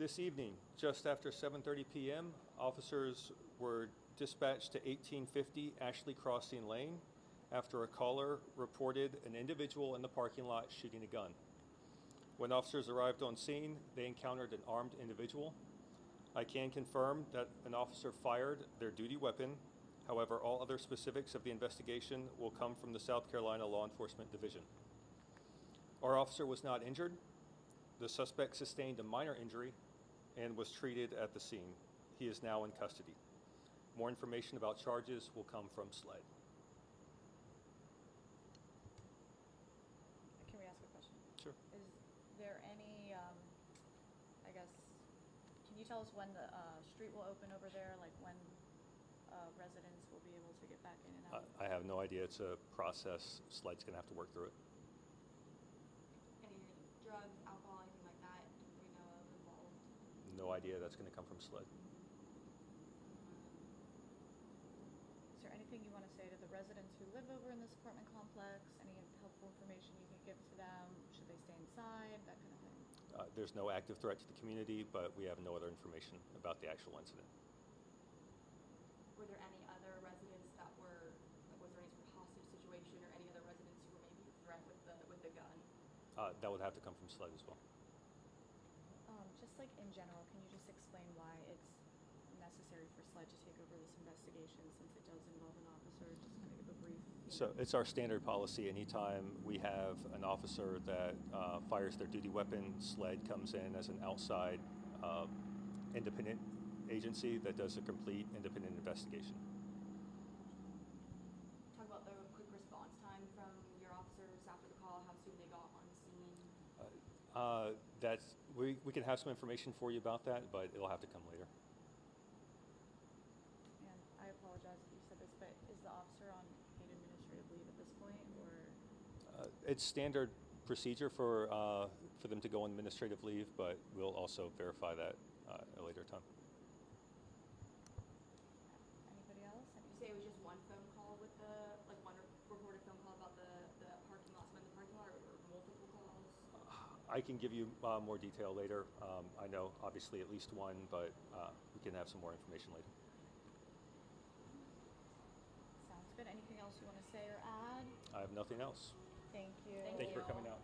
This evening, just after 7:30 p.m., officers were dispatched to 1850 Ashley Crossing Lane after a caller reported an individual in the parking lot shooting a gun. When officers arrived on scene, they encountered an armed individual. I can confirm that an officer fired their duty weapon. However, all other specifics of the investigation will come from the South Carolina Law Enforcement Division. Our officer was not injured. The suspect sustained a minor injury and was treated at the scene. He is now in custody. More information about charges will come from SLED. Can we ask a question? Sure. Is there any, I guess, can you tell us when the street will open over there, like when residents will be able to get back in and out? I have no idea. It's a process. SLED's going to have to work through it. Any drugs, alcohol, anything like that we know of involved? No idea. That's going to come from SLED. Is there anything you want to say to the residents who live over in this apartment complex? Any helpful information you can give to them? Should they stay inside? That kind of thing. There's no active threat to the community, but we have no other information about the actual incident. Were there any other residents that were, like, was there any sort of hostage situation or any other residents who were maybe a threat with the gun? That would have to come from SLED as well. Just like in general, can you just explain why it's necessary for SLED to take over this investigation since it does involve an officer? Just kind of give a brief. So it's our standard policy. Anytime we have an officer that fires their duty weapon, SLED comes in as an outside independent agency that does a complete independent investigation. Talk about the quick response time from your officers after the call, how soon they got on the scene. We can have some information for you about that, but it'll have to come later. And I apologize if you said this, but is the officer on paid administrative leave at this point, or? It's standard procedure for them to go on administrative leave, but we'll also verify that at a later time. Anybody else? Did you say it was just one phone call with the, like one reported phone call about the parking lot, someone in the parking lot, or multiple calls? I can give you more detail later. I know obviously at least one, but we can have some more information later. Sounds good. Anything else you want to say or add? I have nothing else. Thank you. Thank you for coming out.